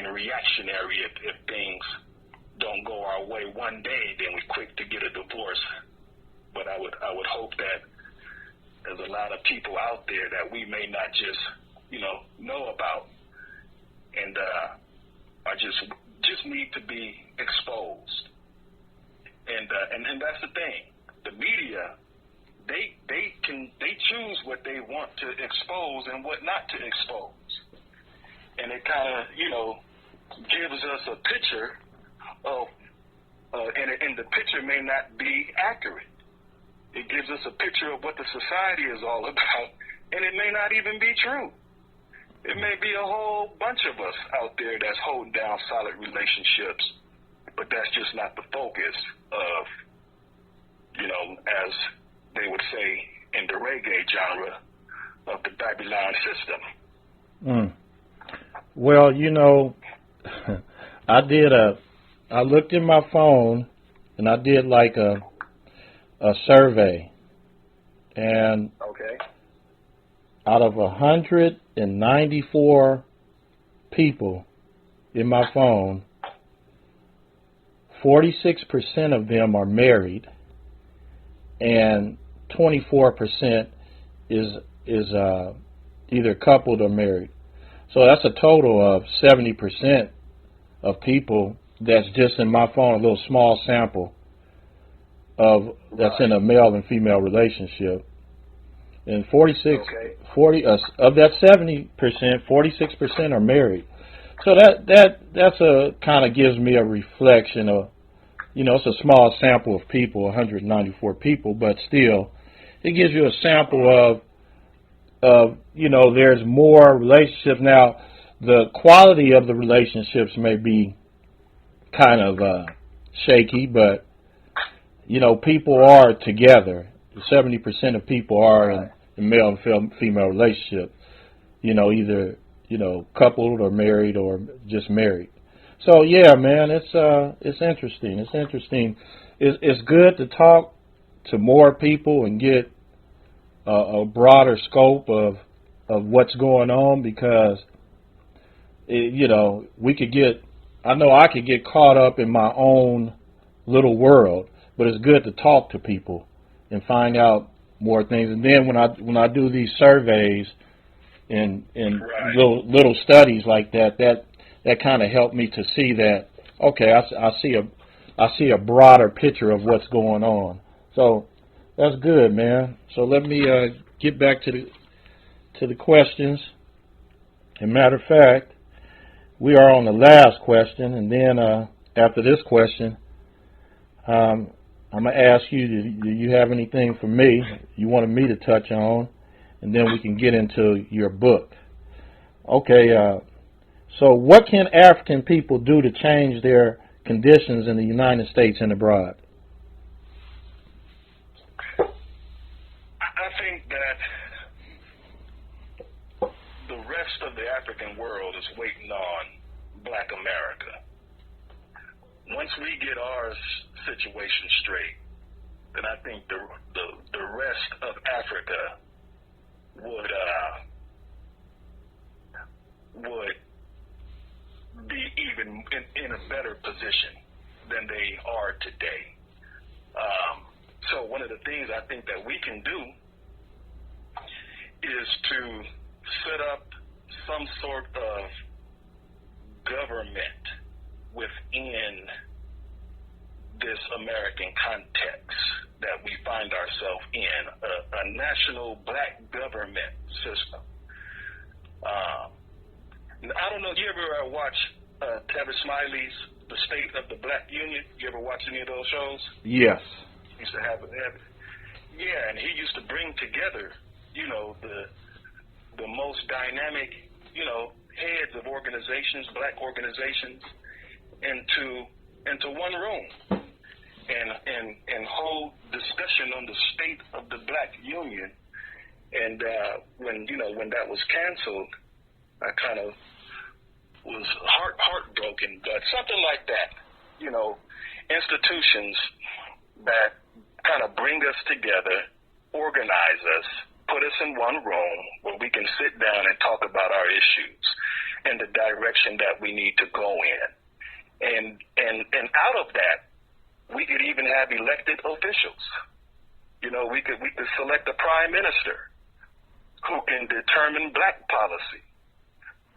of reactionary. If things don't go our way one day, then we're quick to get a divorce. But I would hope that there's a lot of people out there that we may not just know about, and are just need to be exposed. And that's the thing. The media, they choose what they want to expose and what not to expose, and it kind of gives us a picture of, and the picture may not be accurate. It gives us a picture of what the society is all about, and it may not even be true. It may be a whole bunch of us out there that's holding down solid relationships, but that's just not the focus of, as they would say in the reggae genre, of the Babylon system. Well, I looked in my phone and I did like a survey, and okay, out of 194 people in my phone, 46% of them are married, and 24% is either coupled or married. So that's a total of 70% of people that's just in my phone, a little small sample of that's in a male and female relationship. And 40 of that 70%, 46% are married. So that's a kind of gives me a reflection of, it's a small sample of people, 194 people, but still, it gives you a sample of there's more relationships. Now, the quality of the relationships may be kind of shaky, but people are together. 70% of people are in male and female relationship, either coupled or married or just married. So yeah, man, it's interesting. It's interesting. It's good to talk to more people and get a broader scope of what's going on, because we could get. I know I could get caught up in my own little world, but it's good to talk to people and find out more things. And then when I do these surveys and little studies like that kind of helped me to see that, okay, I see a broader picture of what's going on. So that's good, man. So let me get back to the questions. As a matter of fact, we are on the last question, and then after this question, I'm going to ask you, do you have anything for me you wanted me to touch on, and then we can get into your book. Okay, so what can African people do to change their conditions in the United States and abroad? I think that the rest of the African world is waiting on Black America. Once we get our situation straight, then I think the rest of Africa would be even in a better position than they are today. So one of the things I think that we can do is to set up some sort of government within this American context that we find ourselves in, a national black government system. I don't know, you ever watch Tavis Smiley's The State of the Black Union? You ever watch any of those shows? Yes. He used to have yeah, and he used to bring together, the most dynamic, heads of organizations, black organizations, into one room and hold discussion on the state of the Black Union. And when that was canceled, I kind of was heartbroken. But something like that, institutions that kind of bring us together, organize us, put us in one room where we can sit down and talk about our issues. in the direction that we need to go in. And out of that, we could even have elected officials. You know, we could select a prime minister who can determine black policy,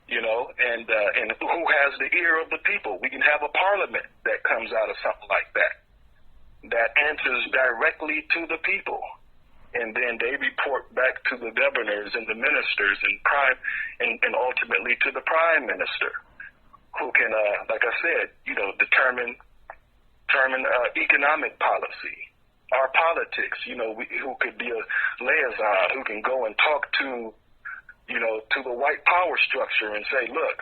you know, and who has the ear of the people. We can have a parliament that comes out of something like that answers directly to the people. And then they report back to the governors and the ministers and ultimately to the prime minister, who can, like I said, you know, determine economic policy, our politics. You know, who could be a liaison, who can go and talk to, you know, to the white power structure and say, look,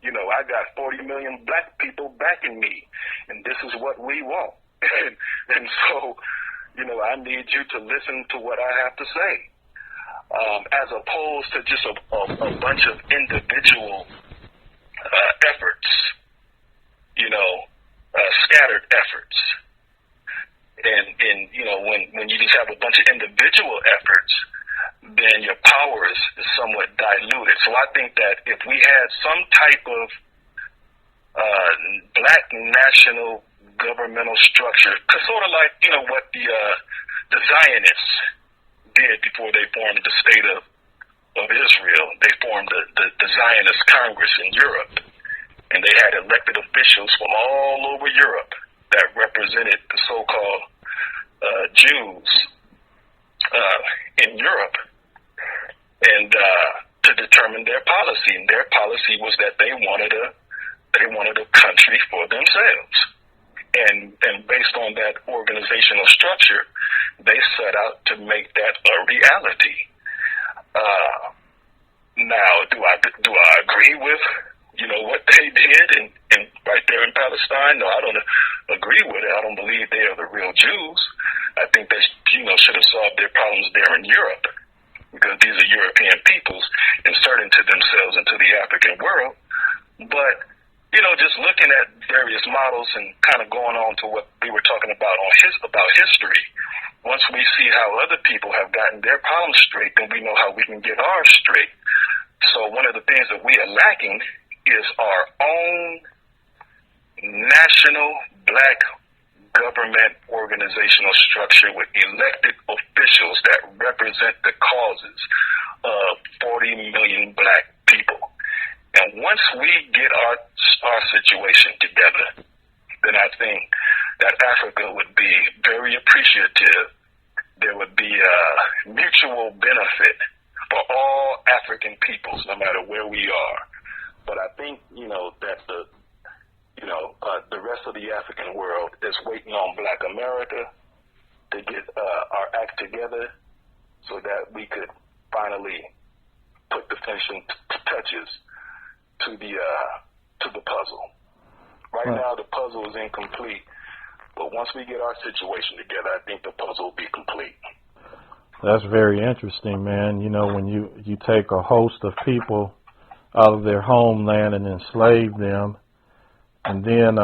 you know, I got 40 million black people backing me, and this is what we want. and so, you know, I need you to listen to what I have to say, as opposed to just a bunch of individual efforts, you know, scattered efforts. And you know, when you just have a bunch of individual efforts, then your power is somewhat diluted. So I think that if we had some type of black national governmental structure, sort of like, you know, what the Zionists did before they formed the state of Israel. They formed the Zionist Congress in Europe, and they had elected officials from all over Europe that represented the so-called Jews in Europe, and to determine their policy. And their policy was that they wanted a country for themselves. And based on that organizational structure, they set out to make that a reality. Now, do I agree with, you know, what they did in right there in Palestine? No, I don't agree with it. I don't believe they are the real Jews. I think they, you know, should have solved their problems there in Europe, because these are European peoples inserting to themselves into the African world. But, you know, just looking at various models and kind of going on to what we were talking about about history, once we see how other people have gotten their problems straight, then we know how we can get ours straight. So one of the things that we are lacking is our own national black government organizational structure with elected officials that represent the causes of 40 million black people. And once we get our situation together, then I think that Africa would be very appreciative. There would be a mutual benefit for all African peoples, no matter where we are. But I think, you know, that the rest of the African world is waiting on Black America to get our act together, so that we could finally put the finishing touches to the puzzle. Right now, the puzzle is incomplete, but once we get our situation together, I think the puzzle will be complete. That's very interesting, man. You know, when you take a host of people out of their homeland and enslave them, and then,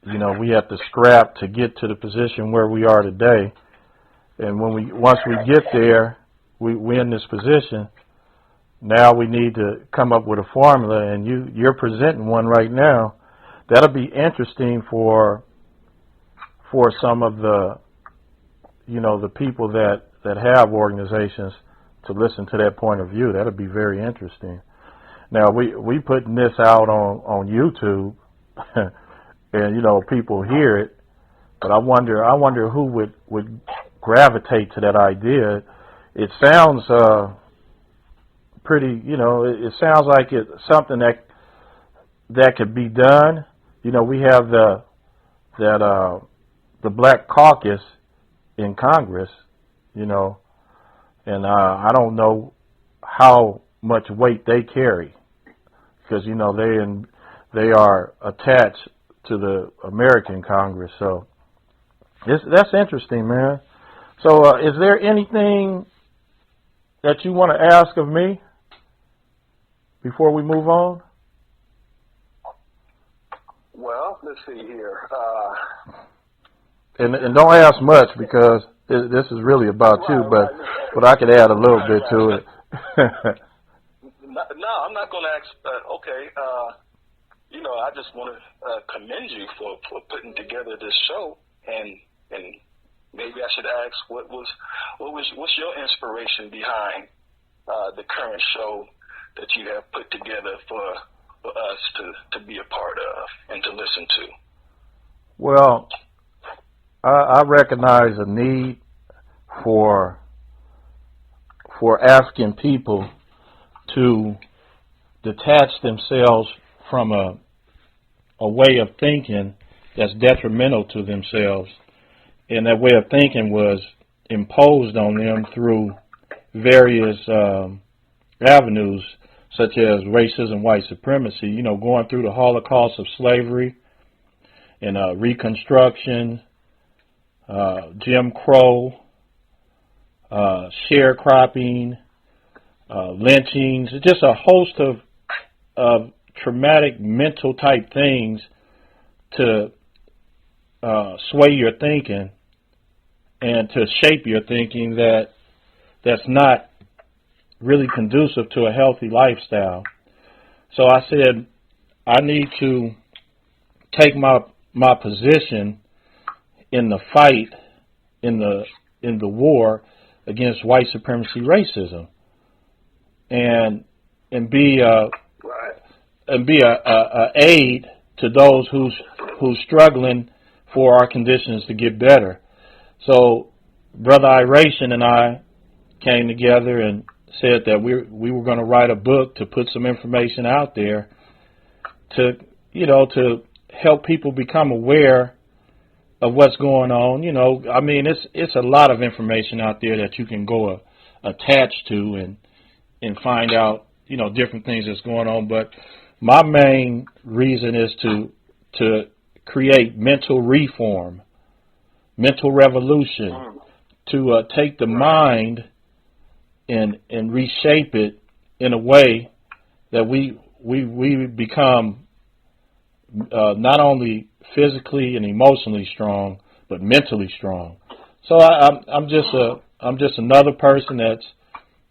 you know, we have to scrap to get to the position where we are today. And once we get there, we're in this position. Now we need to come up with a formula, and you're presenting one right now. That'll be interesting for some of the, you know, the people that have organizations to listen to that point of view. That'll be very interesting. Now we putting this out on YouTube, and you know, people hear it, but I wonder who would gravitate to that idea. It sounds pretty, you know, it sounds like it's something that could be done. You know, we have the Black Caucus in Congress, you know, and I don't know how much weight they carry, because, you know, they are attached to the American Congress. So that's interesting, man. So is there anything that you want to ask of me before we move on? Well, let's see here. And don't ask much, because this is really about you, but I could add a little bit to it. No, I'm not going to ask. Okay, I just want to commend you for putting together this show, and maybe I should ask what's your inspiration behind the current show that you have put together for us to be a part of and to listen to? Well, I recognize a need for African people to detach themselves from a way of thinking that's detrimental to themselves. And that way of thinking was imposed on them through various avenues, such as racism, white supremacy, going through the Holocaust of slavery and Reconstruction, Jim Crow, sharecropping, lynchings, just a host of traumatic mental type things to sway your thinking and to shape your thinking that's not really conducive to a healthy lifestyle. So I said I need to take my position in the fight, in the war against white supremacy racism, and be a aid to those who's struggling for our conditions to get better. So Brother Iweze and I came together and said that we were going to write a book to put some information out there to help people become aware of what's going on. It's a lot of information out there that you can go attach to and find out, different things that's going on. But my main reason is to create mental reform, mental revolution, to take the mind and reshape it in a way that we become not only physically and emotionally strong, but mentally strong. So I'm just another person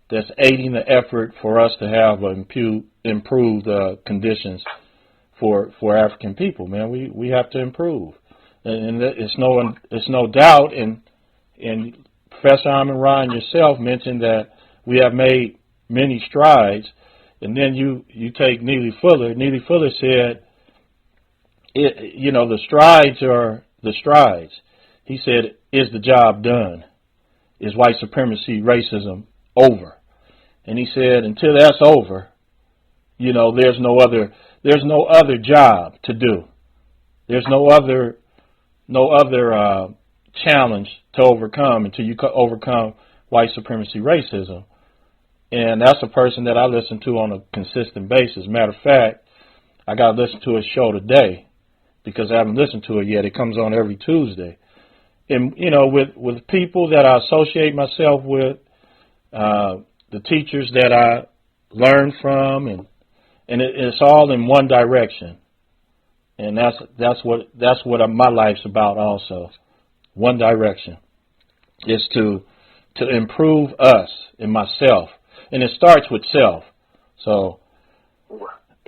that's aiding the effort for us to have improved conditions for African people. Man, we have to improve, and it's no doubt. And Professor Amon Ra and yourself mentioned that we have made many strides, and then you take Neely Fuller. Neely Fuller said, the strides are the strides. He said, is the job done? Is white supremacy, racism over? And he said, until that's over, there's no other job to do. There's no other challenge to overcome until you overcome white supremacy, racism. And that's a person that I listen to on a consistent basis. Matter of fact, I got to listen to his show today because I haven't listened to it yet. It comes on every Tuesday. And, with people that I associate myself with, the teachers that I learn from, and it's all in one direction. And that's what my life's about also. One direction is to improve us and myself. And it starts with self. So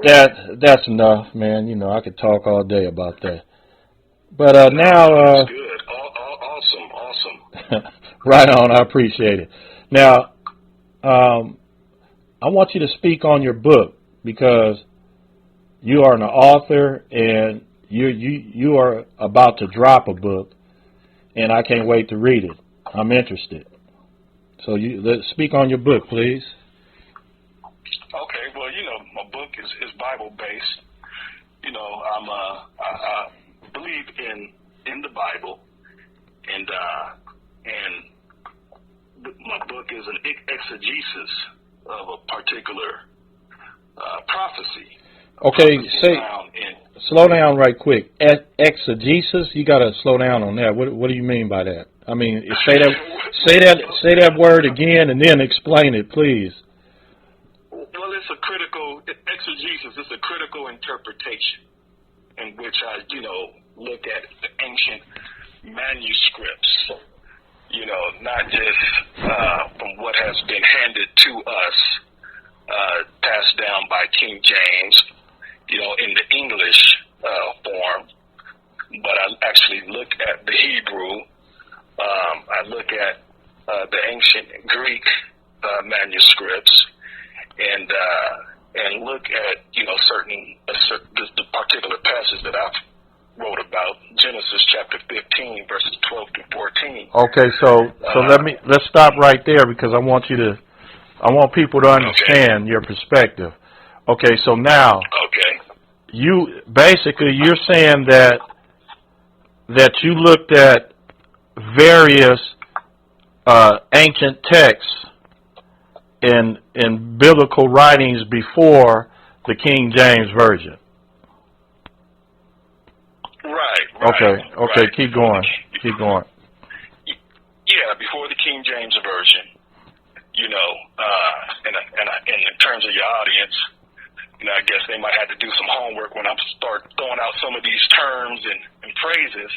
that's enough, man. I could talk all day about that. But now, that's good. Awesome. Right on. I appreciate it. Now, I want you to speak on your book because you are an author and you are about to drop a book, and I can't wait to read it. I'm interested. So let's speak on your book, please. Okay. Well, my book is Bible based. I believe in the Bible, and my book is an exegesis of a particular prophecy. Okay, slow down right quick. Exegesis, you got to slow down on that. What do you mean by that? I mean, say that word again and then explain it, please. Well, it's a critical exegesis. It's a critical interpretation in which I, look at the ancient manuscripts. Not just from what has been handed to us passed down by King James, in the English form. But I actually look at the Hebrew. I look at the ancient Greek manuscripts, and look at certain the particular passage that I've wrote about, Genesis chapter 15 verses 12 to 14. Okay, so let's stop right there, because I want people to understand your perspective. Okay, so now you're saying that you looked at various ancient texts in biblical writings before the King James Version. Right. Okay. Right. Keep going. Yeah, before the King James Version, and in terms of your audience, I guess they might have to do some homework when I start throwing out some of these terms and phrases.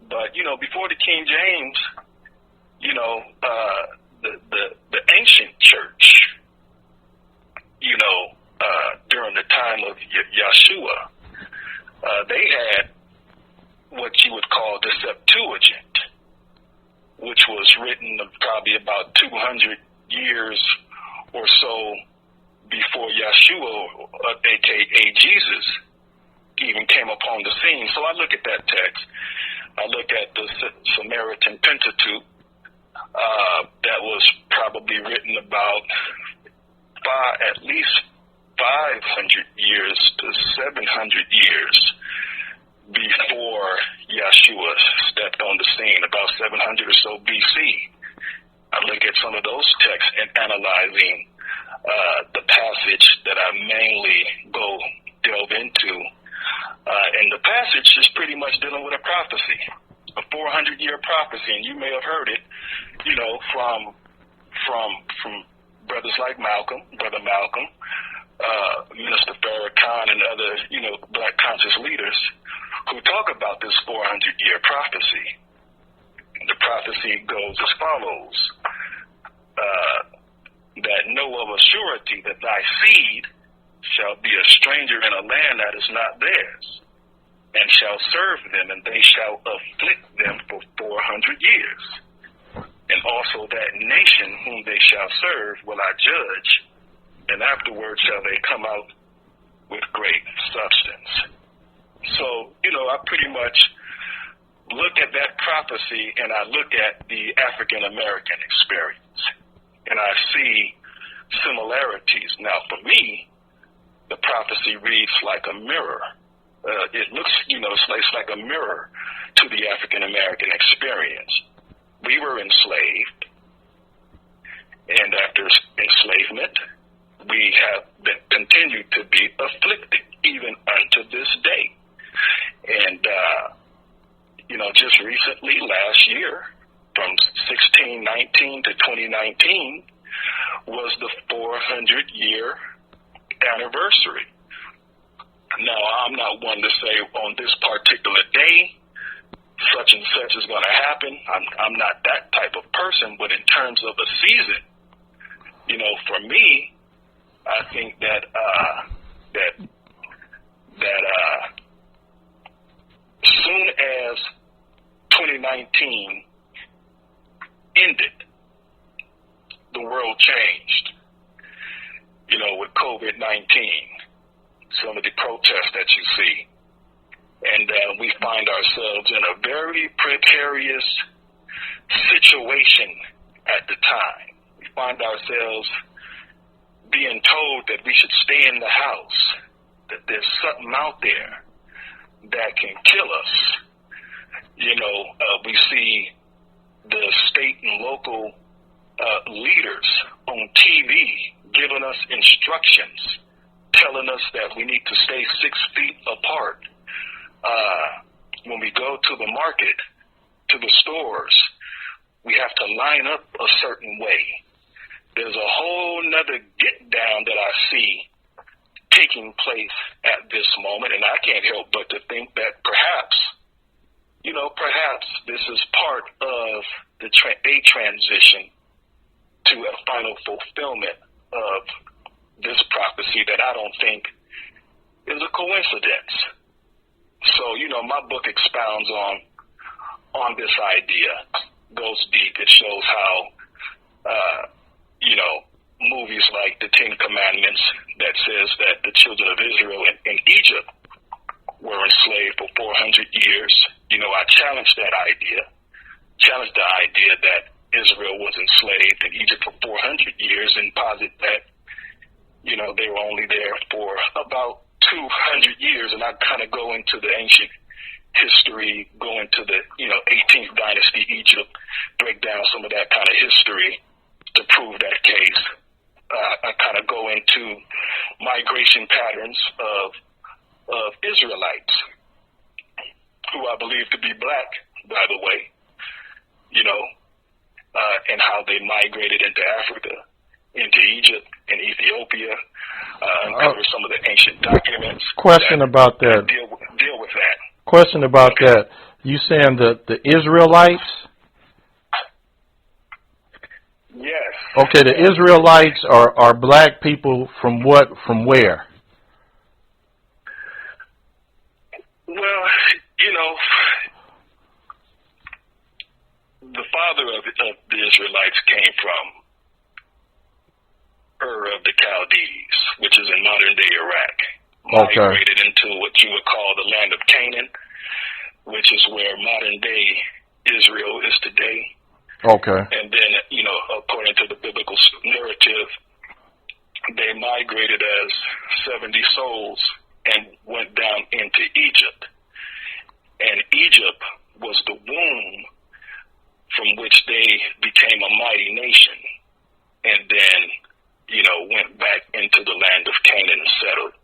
But before the King James, the ancient church, during the time of Yeshua, they had what you would call the Septuagint, which was written probably about 200 years or so before Yeshua, a.k.a. Jesus, even came upon the scene. So I look at that text. I look at the Samaritan Pentateuch that was probably written about at least 500 years to 700 years before Yeshua stepped on the scene, about 700 or so BC. I look at some of those texts and analyzing the passage that I mainly delve into. And the passage is pretty much dealing with a prophecy, a 400-year prophecy. And you may have heard it, from brothers like Brother Malcolm, Minister Farrakhan, and other, black conscious leaders who talk about this 400-year prophecy. The prophecy goes as follows: that know of a surety that thy seed shall be a stranger in a land that is not theirs, and shall serve them, and they shall afflict them for 400 years. And also that nation whom they shall serve will I judge, and afterward shall they come out with great substance. So, I pretty much look at that prophecy, and I look at the African American experience, and I see similarities. Now, for me, the prophecy reads like a mirror. It looks, it's like a mirror to the African American experience. We were enslaved, and after enslavement, we have continued to be afflicted even unto this day. And just recently, last year, from 1619 to 2019, was the 400-year anniversary. Now, I'm not one to say on this particular day such and such is going to happen. I'm not that type of person. But in terms of a season, for me, I think that soon as 2019 ended, the world changed. With COVID-19, some of the protests that you see. And we find ourselves in a very precarious situation at the time. We find ourselves being told that we should stay in the house, that there's something out there that can kill us. We see the state and local leaders on TV giving us instructions, telling us that we need to stay 6 feet apart. When we go to the market, to the stores, we have to line up a certain way. There's a whole nother get down that I see taking place at this moment, and I can't help but to think that perhaps this is part of a transition to a final fulfillment of this prophecy that I don't think is a coincidence. So, my book expounds on this idea, goes deep. It shows how, movies like the Ten Commandments that says that the children of Israel in Egypt were enslaved for 400 years. I challenged that idea, challenged the idea that Israel was enslaved in Egypt for 400 years and posit that, they were only there for about 200 years. And I kind of go into the ancient history, go into the, 18th dynasty Egypt, break down some of that kind of history to prove that case. I kind of go into migration patterns of Israelites, who I believe to be black, by the way, and how they migrated into Africa, into Egypt and Ethiopia, uncover some of the ancient documents. Question about that. Deal with that. Question about that. You saying that the Israelites? Yes. Okay, the Israelites are black people from what? From where? Well, the father of the Israelites came from Ur of the Chaldees, which is in modern-day Iraq. Okay. Migrated into what you would call the land of Canaan, which is where modern-day Israel is today. Okay. And then, according to the biblical narrative, they migrated as 70 souls and went down into Egypt. And Egypt was the womb from which they became a mighty nation, and then, went back into the land of Canaan and settled,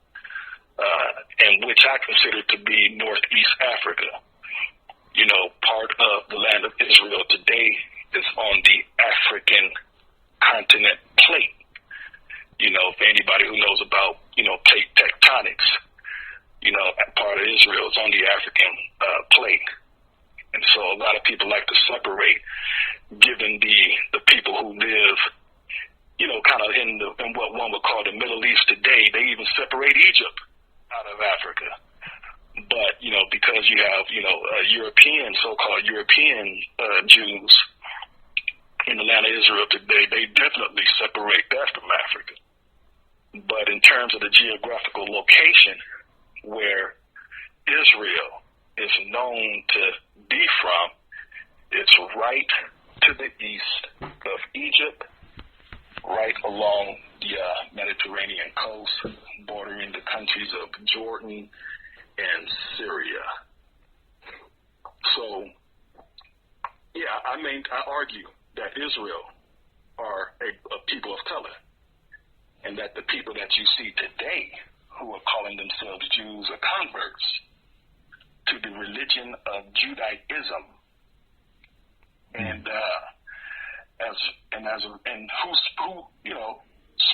and which I consider to be Northeast Africa. Part of the land of Israel today is on the African continent plate. If anybody who knows about, plate tectonics, part of Israel is on the African plate. And so a lot of people like to separate, given the people who live, kind of in what one would call the Middle East today. They even separate Egypt out of Africa. But, because you have, European, so-called European Jews in the land of Israel today, they definitely separate that from Africa. But in terms of the geographical location where Israel is known to be from, it's right to the east of Egypt, right along the Mediterranean coast, bordering the countries of Jordan and Syria. So, I argue that Israel are a people of color, and that the people that you see today who are calling themselves Jews are converts to the religion of Judaism, and who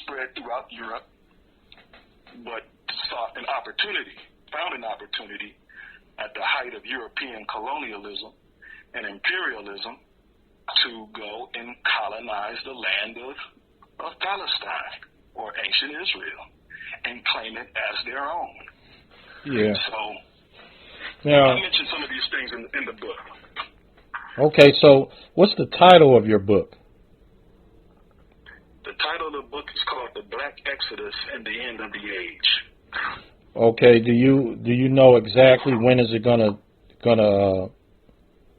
spread throughout Europe, but found an opportunity at the height of European colonialism and imperialism to go and colonize the land of Palestine, or ancient Israel, and claim it as their own. Yeah. So, now, I mentioned some of these things in the book. Okay, so what's the title of your book? The title of the book is called The Black Exodus and the End of the Age. Okay, do you know exactly when is it gonna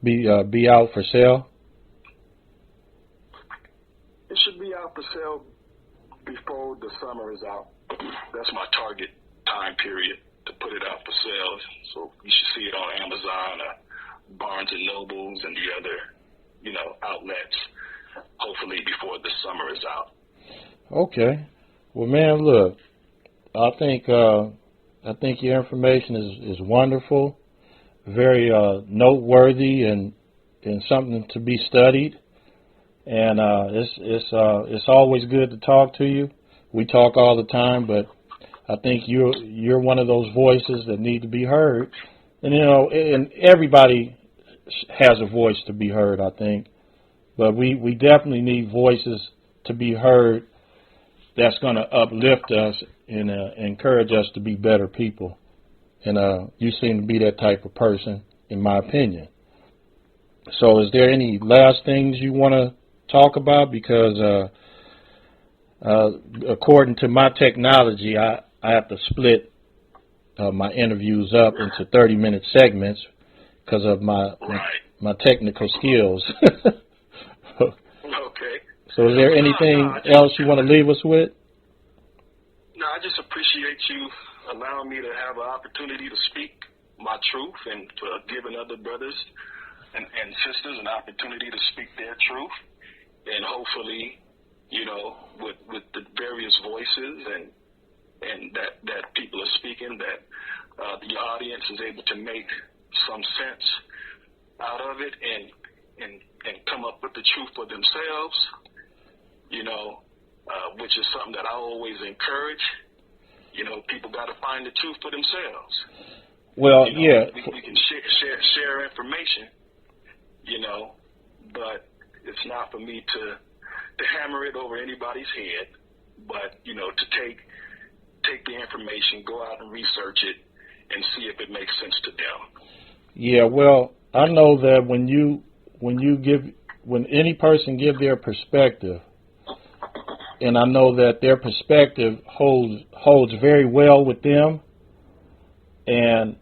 be out for sale? It should be out for sale before the summer is out. That's my target time period to put it out for sale. So you should see it on Amazon or Barnes and Nobles and the other, outlets, hopefully before the summer is out. Okay. Well, man, look, I think your information is wonderful, very noteworthy, and something to be studied. And it's always good to talk to you. We talk all the time, but I think you're one of those voices that need to be heard. And and everybody has a voice to be heard, I think. But we definitely need voices to be heard that's going to uplift us and encourage us to be better people. And you seem to be that type of person, in my opinion. So is there any last things you want to talk about? Because according to my technology, I have to split my interviews up into 30-minute segments because of my technical skills. Okay. So is there anything else you want to leave us with? No, I just appreciate you allowing me to have an opportunity to speak my truth and for giving other brothers and sisters an opportunity to speak their truth. And hopefully, you know, with the various voices and that people are speaking, that the audience is able to make some sense out of it and come up with the truth for themselves, you know, which is something that I always encourage. You know, people got to find the truth for themselves. Well, you know, yeah. We can share information, you know, but it's not for me to hammer it over anybody's head, but, you know, to take the information, go out and research it, and see if it makes sense to them. Yeah, well, I know that when any person give their perspective, and I know that their perspective holds very well with them, and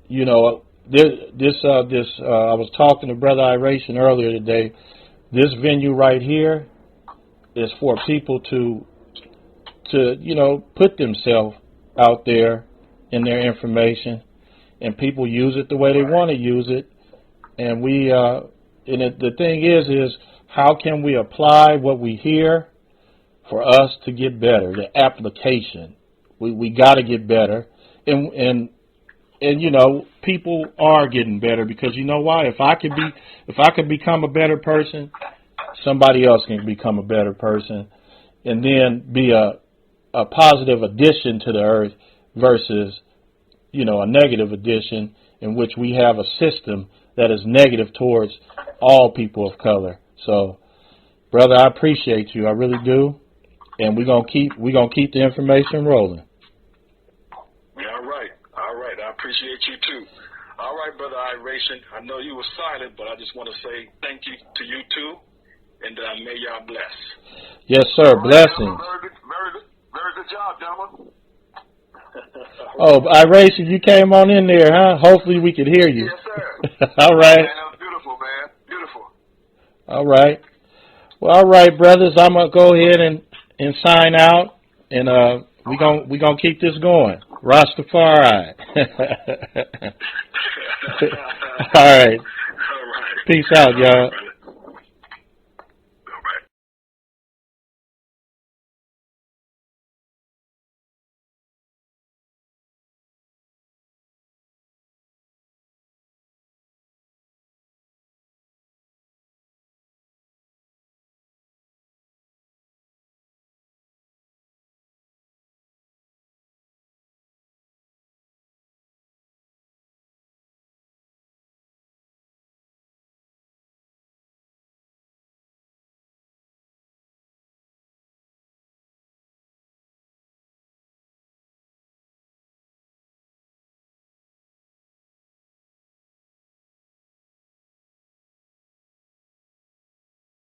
you know, I was talking to Brother Iration earlier today. This venue right here is for people to you know, put themselves out there in their information, and people use it the way they want to use it. And the thing is how can we apply what we hear for us to get better? The application, we got to get better, and you know, people are getting better, because you know why? If I could become a better person, somebody else can become a better person, and then be a positive addition to the earth versus, you know, a negative addition in which we have a system that is negative towards all people of color. So, brother, I appreciate you. I really do. And we're gonna keep the information rolling. Yeah, all right. I appreciate you too. All right, Brother Iration. I know you were silent, but I just want to say thank you to you too, and may y'all bless. Yes, sir. Blessings. Very good job, gentlemen. Oh, Iration, you came on in there, huh? Hopefully we could hear you. Yes, sir. All right. Man, that was beautiful, man. Beautiful. All right. Well, all right, brothers. I'm gonna go ahead and sign out, and we gonna keep this going. Rastafari. All right. All right. Peace out, y'all.